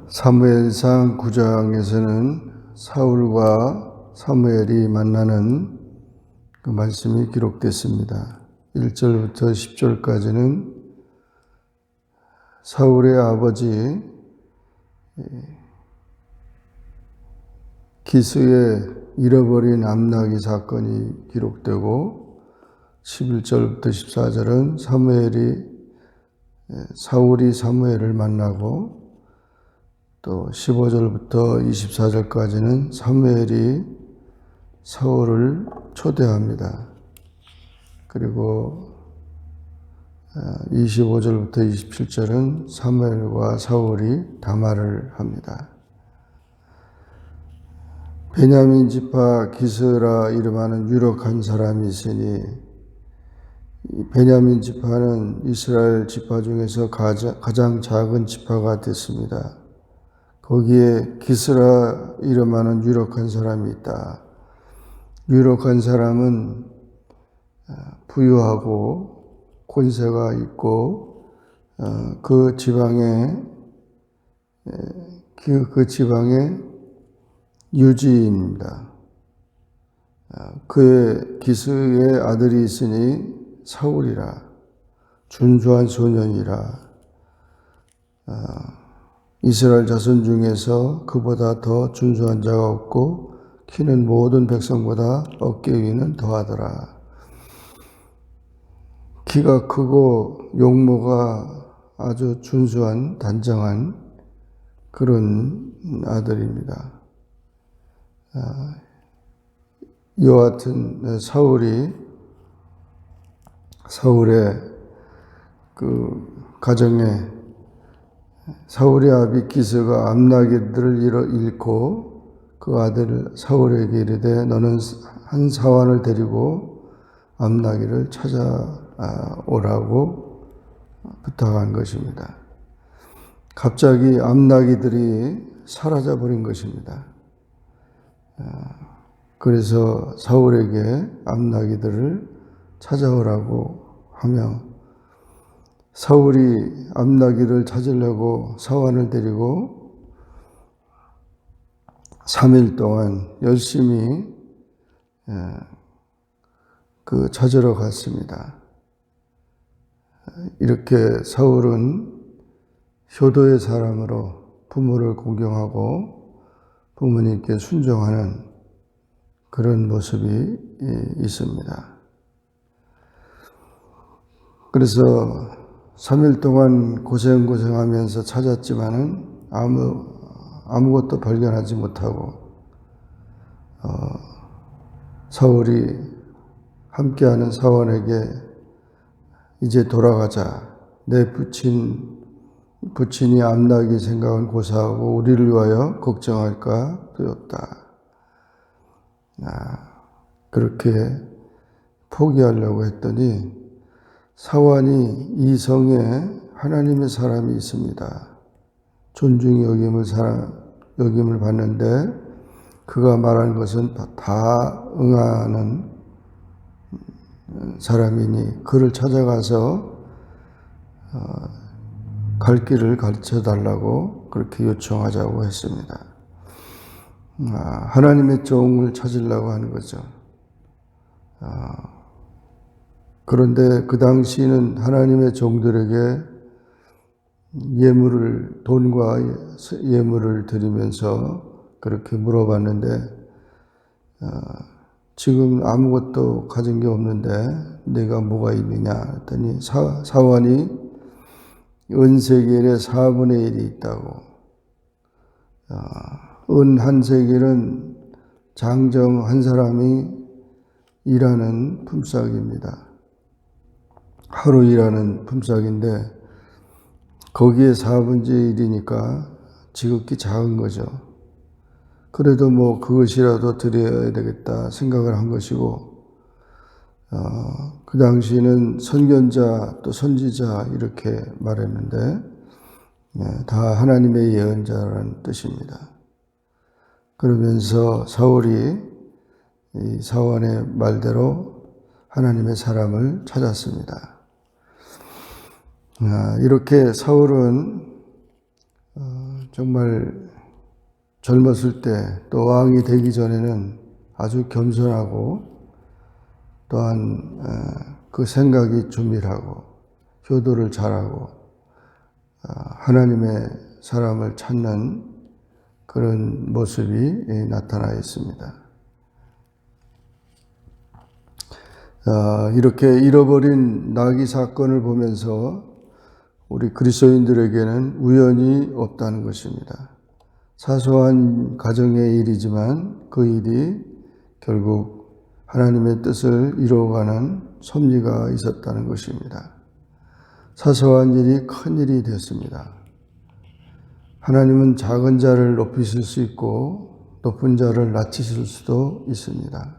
사무엘상 9장에서는 사울과 사무엘이 만나는 그 말씀이 기록됐습니다. 1절부터 10절까지는 사울의 아버지 기스의 잃어버린 암나기 사건이 기록되고, 11절부터 14절은 사울이 사무엘을 만나고, 또 15절부터 24절까지는 사무엘이 사울을 초대합니다. 그리고 25절부터 27절은 사무엘과 사울이 담화를 합니다. 베냐민 지파 기스라 이름하는 유력한 사람이 있으니, 베냐민 지파는 이스라엘 지파 중에서 가장 작은 지파가 됐습니다. 거기에 기스라 이름하는 유력한 사람이 있다. 유력한 사람은 부유하고 권세가 있고 그 지방의 유지인입니다. 그의 기스의 아들이 있으니 사울이라, 준수한 소년이라. 이스라엘 자손 중에서 그보다 더 준수한 자가 없고 키는 모든 백성보다 어깨 위는 더하더라. 키가 크고 용모가 아주 준수한 단정한 그런 아들입니다. 이와 같은 사울의 그 가정에 사울의 아비 기스가 암나기들을 잃고 그 아들 사울에게 이르되 너는 한 사환을 데리고 암나기를 찾아오라고 부탁한 것입니다. 갑자기 암나기들이 사라져 버린 것입니다. 그래서 사울에게 암나기들을 찾아오라고 하며, 사울이 암나기를 찾으려고 사환을 데리고 3일 동안 열심히 찾으러 갔습니다. 이렇게 사울은 효도의 사람으로 부모를 공경하고 부모님께 순종하는 그런 모습이 있습니다. 그래서 3일 동안 고생하면서 찾았지만은 아무것도 발견하지 못하고, 사울이 함께하는 사원에게 이제 돌아가자. 내 부친이 암나기 생각은 고사하고 우리를 위하여 걱정할까 두렵다. 그렇게 포기하려고 했더니 사환이 이 성에 하나님의 사람이 있습니다. 존중이 여김을 받는데 그가 말하는 것은 다 응하는 사람이니 그를 찾아가서 갈 길을 가르쳐달라고 그렇게 요청하자고 했습니다. 하나님의 종을 찾으려고 하는 거죠. 그런데 그 당시는 하나님의 종들에게 돈과 예물을 드리면서 그렇게 물어봤는데, 지금 아무것도 가진 게 없는데 내가 뭐가 있느냐 했더니 사환이 은세겔의 4분의 1이 있다고. 은 한 세겔은 장정 한 사람이 일하는 품삯입니다. 하루 일하는 품삯인데 거기에 4분의 1이니까 지극히 작은 거죠. 그래도 뭐 그것이라도 드려야 되겠다 생각을 한 것이고, 그 당시에는 선견자 또 선지자 이렇게 말했는데 다 하나님의 예언자라는 뜻입니다. 그러면서 사울이 이 사환의 말대로 하나님의 사람을 찾았습니다. 이렇게 사울은 정말 젊었을 때 또 왕이 되기 전에는 아주 겸손하고 또한 그 생각이 준밀하고 효도를 잘하고 하나님의 사람을 찾는 그런 모습이 나타나 있습니다. 이렇게 잃어버린 나귀 사건을 보면서 우리 그리스도인들에게는 우연이 없다는 것입니다. 사소한 가정의 일이지만 그 일이 결국 하나님의 뜻을 이루어가는 섭리가 있었다는 것입니다. 사소한 일이 큰 일이 됐습니다. 하나님은 작은 자를 높이실 수 있고 높은 자를 낮추실 수도 있습니다.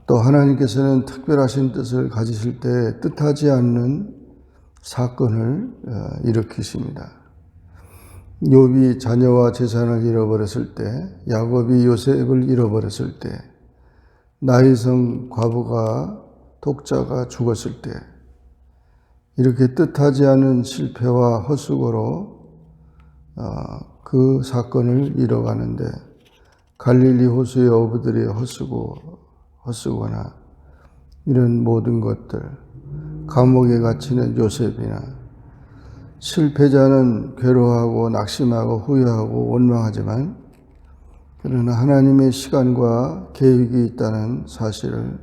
또 하나님께서는 특별하신 뜻을 가지실 때 뜻하지 않는 사건을 일으키십니다. 욥이 자녀와 재산을 잃어버렸을 때, 야곱이 요셉을 잃어버렸을 때, 나이성 과부가 독자가 죽었을 때, 이렇게 뜻하지 않은 실패와 헛수고로 그 사건을 이뤄가는데 갈릴리 호수의 어부들의 헛수고나 이런 모든 것들, 감옥에 갇히는 요셉이나 실패자는 괴로워하고 낙심하고 후회하고 원망하지만 그러나 하나님의 시간과 계획이 있다는 사실을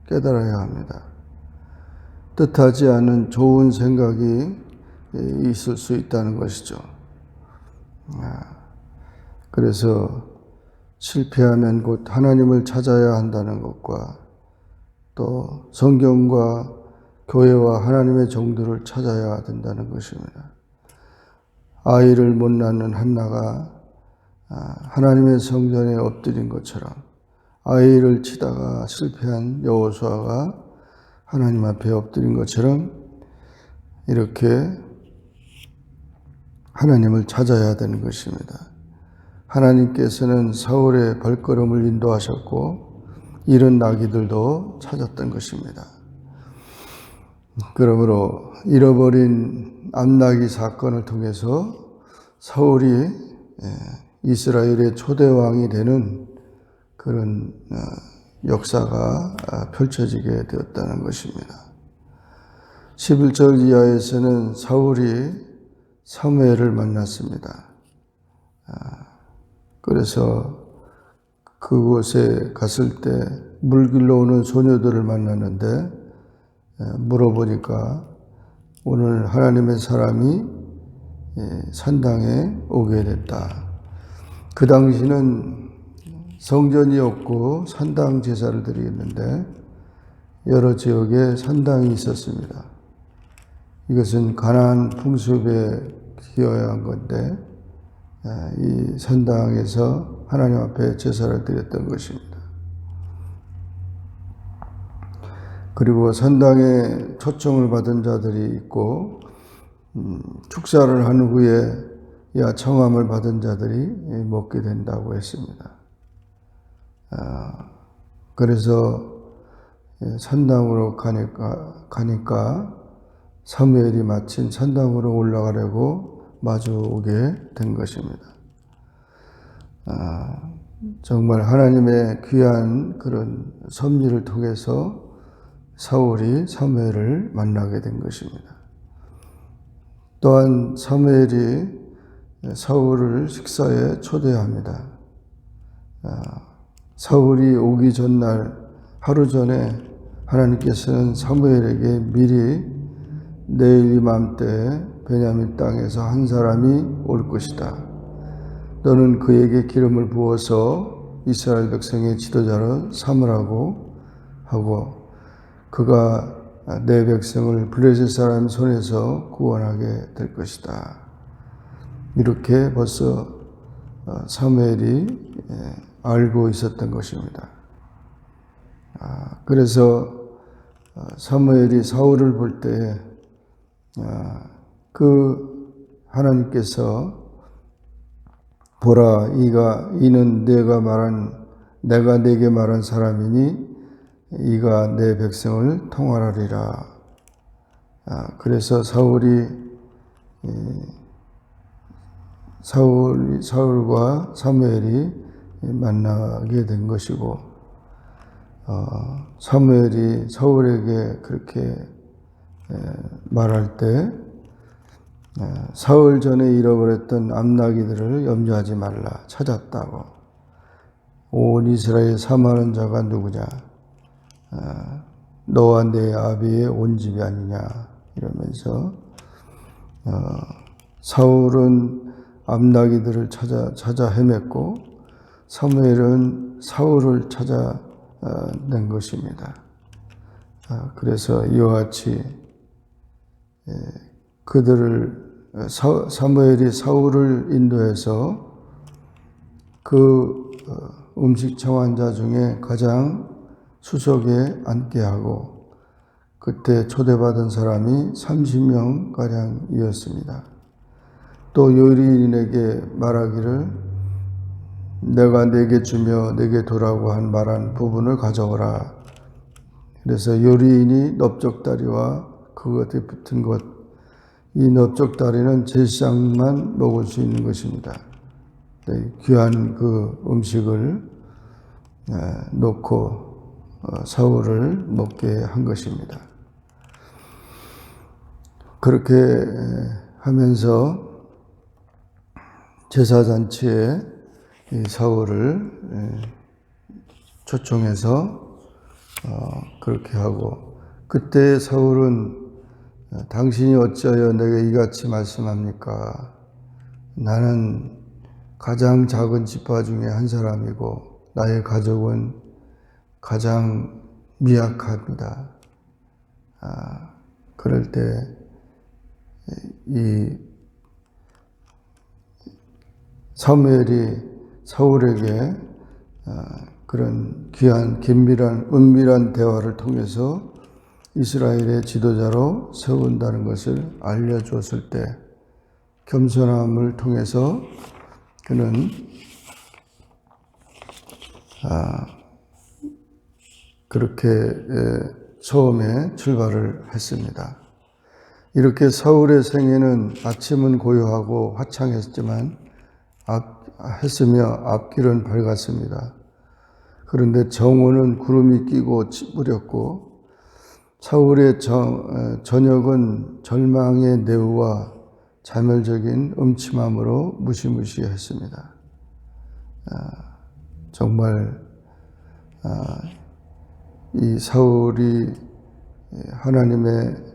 깨달아야 합니다. 뜻하지 않은 좋은 생각이 있을 수 있다는 것이죠. 그래서 실패하면 곧 하나님을 찾아야 한다는 것과 또 성경과 교회와 하나님의 정도를 찾아야 된다는 것입니다. 아이를 못 낳는 한나가 하나님의 성전에 엎드린 것처럼 아이를 치다가 실패한 여호수아가 하나님 앞에 엎드린 것처럼 이렇게 하나님을 찾아야 되는 것입니다. 하나님께서는 사울의 발걸음을 인도하셨고 잃은 나귀들도 찾았던 것입니다. 그러므로 잃어버린 암나귀 사건을 통해서 사울이 이스라엘의 초대왕이 되는 그런 역사가 펼쳐지게 되었다는 것입니다. 11절 이하에서는 사울이 사무엘을 만났습니다. 그래서 그곳에 갔을 때 물길로 오는 소녀들을 만났는데 물어보니까 오늘 하나님의 사람이 산당에 오게 됐다. 그 당시는 성전이 없고 산당 제사를 드리는데 여러 지역에 산당이 있었습니다. 이것은 가나안 풍습에 기여한 건데 이 산당에서 하나님 앞에 제사를 드렸던 것입니다. 그리고 산당에 초청을 받은 자들이 있고 축사를 한 후에 야청함을 받은 자들이 먹게 된다고 했습니다. 그래서 산당으로 가니까 사무엘이 마침 산당으로 올라가려고 마주 오게 된 것입니다. 정말 하나님의 귀한 그런 섭리를 통해서 사울이 사무엘을 만나게 된 것입니다. 또한 사무엘이 사울을 식사에 초대합니다. 사울이 오기 전날 하루 전에 하나님께서는 사무엘에게 미리 내일 이맘때 베냐민 땅에서 한 사람이 올 것이다. 너는 그에게 기름을 부어서 이스라엘 백성의 지도자로 삼으라고 하고 그가 내 백성을 블레셋 사람 손에서 구원하게 될 것이다. 이렇게 벌써 사무엘이 알고 있었던 것입니다. 그래서 사무엘이 사울을 볼 때 그 하나님께서 보라 이는 내가 네게 말한 사람이니 이가 내 백성을 통할하리라. 그래서 사울이 사울과 사무엘이 만나게 된 것이고, 사무엘이 사울에게 그렇게 말할 때 사흘 전에 잃어버렸던 암나귀들을 염려하지 말라, 찾았다고. 온 이스라엘 사모하는 자가 누구냐? 너와 내 아비의 온 집이 아니냐? 이러면서 사울은 암나귀들을 찾아 헤맸고 사무엘은 사울을 찾아낸 것입니다. 그래서 이와 같이 사무엘이 사울을 인도해서 그 음식 청한자 중에 가장 수석에 앉게 하고, 그때 초대받은 사람이 30명가량이었습니다. 또 요리인에게 말하기를 내가 네게 주며 네게 두라고 말한 부분을 가져오라. 그래서 요리인이 넓적다리와 그것에 붙은 것, 이 넓적다리는 제사장만 먹을 수 있는 것입니다. 귀한 그 음식을 놓고 사울을 먹게 한 것입니다. 그렇게 하면서 제사잔치에 사울을 초청해서 그렇게 하고, 그때 사울은 당신이 어찌하여 내게 이같이 말씀합니까? 나는 가장 작은 지파 중에 한 사람이고 나의 가족은 가장 미약합니다. 그럴 때 이 사무엘이 사울에게 그런 귀한 은밀한 대화를 통해서 이스라엘의 지도자로 세운다는 것을 알려주었을 때 겸손함을 통해서 그는 그렇게 처음에 출발을 했습니다. 이렇게 사울의 생애는 아침은 고요하고 화창했으며 앞길은 밝았습니다. 그런데 정오는 구름이 끼고 찌푸렸고 사울의 저녁은 절망의 내우와 자멸적인 음침함으로 무시무시했습니다. 정말 이 사울이 하나님의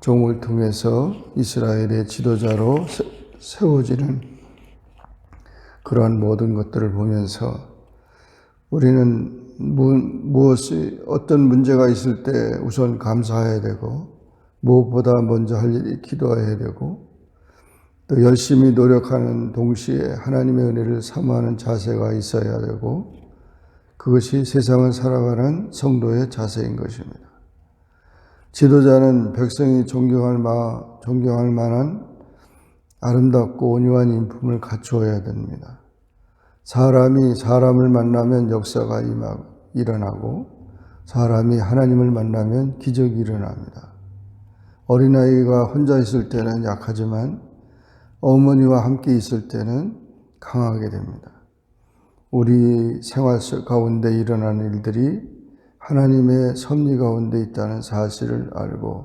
종을 통해서 이스라엘의 지도자로 세워지는 그러한 모든 것들을 보면서 우리는 어떤 문제가 있을 때 우선 감사해야 되고, 무엇보다 먼저 할 일이 기도해야 되고, 또 열심히 노력하는 동시에 하나님의 은혜를 사모하는 자세가 있어야 되고, 그것이 세상을 살아가는 성도의 자세인 것입니다. 지도자는 백성이 존경할 만한 아름답고 온유한 인품을 갖추어야 됩니다. 사람이 사람을 만나면 역사가 일어나고 사람이 하나님을 만나면 기적이 일어납니다. 어린아이가 혼자 있을 때는 약하지만 어머니와 함께 있을 때는 강하게 됩니다. 우리 생활 가운데 일어나는 일들이 하나님의 섭리 가운데 있다는 사실을 알고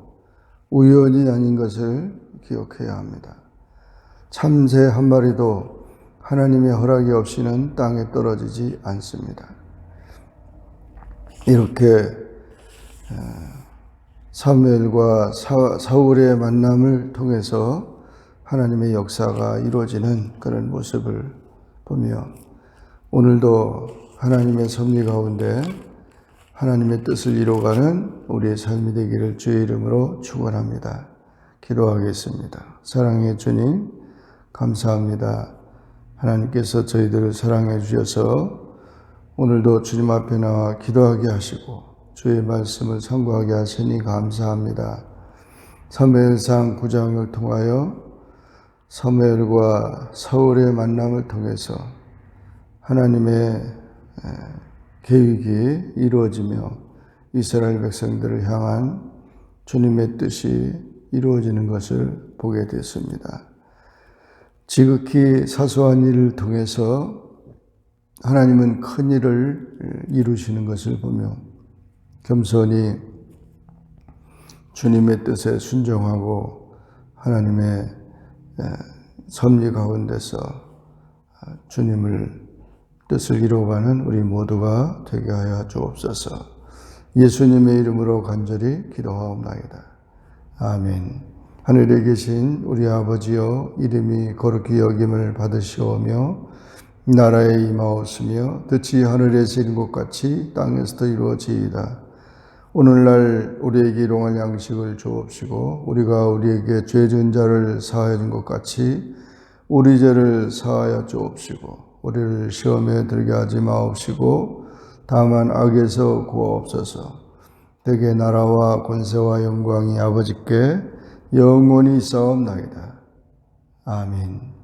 우연이 아닌 것을 기억해야 합니다. 참새 한 마리도 하나님의 허락이 없이는 땅에 떨어지지 않습니다. 이렇게 사무엘과 사울의 만남을 통해서 하나님의 역사가 이루어지는 그런 모습을 보며 오늘도 하나님의 섭리 가운데 하나님의 뜻을 이루어가는 우리의 삶이 되기를 주의 이름으로 축원합니다. 기도하겠습니다. 사랑의 주님, 감사합니다. 하나님께서 저희들을 사랑해 주셔서 오늘도 주님 앞에 나와 기도하게 하시고 주의 말씀을 상고하게 하시니 감사합니다. 사무엘상 9장을 통하여 사무엘과 사울의 만남을 통해서 하나님의 계획이 이루어지며 이스라엘 백성들을 향한 주님의 뜻이 이루어지는 것을 보게 됐습니다. 지극히 사소한 일을 통해서 하나님은 큰 일을 이루시는 것을 보며 겸손히 주님의 뜻에 순종하고 하나님의 섭리 가운데서 주님을 뜻을 이루어가는 우리 모두가 되게 하여 주옵소서. 예수님의 이름으로 간절히 기도하옵나이다. 아멘. 하늘에 계신 우리 아버지여, 이름이 거룩히 여김을 받으시오며 나라에 임하옵시며 뜻이 하늘에서 이룬 것 같이 땅에서도 이루어지이다. 오늘날 우리에게 일용할 양식을 주옵시고 우리가 우리에게 죄 지은 자를 사하여 준 것 같이 우리 죄를 사하여 주옵시고 우리를 시험에 들게 하지 마옵시고 다만 악에서 구하옵소서. 대개 나라와 권세와 영광이 아버지께 영원히 있사옵나이다. 아멘.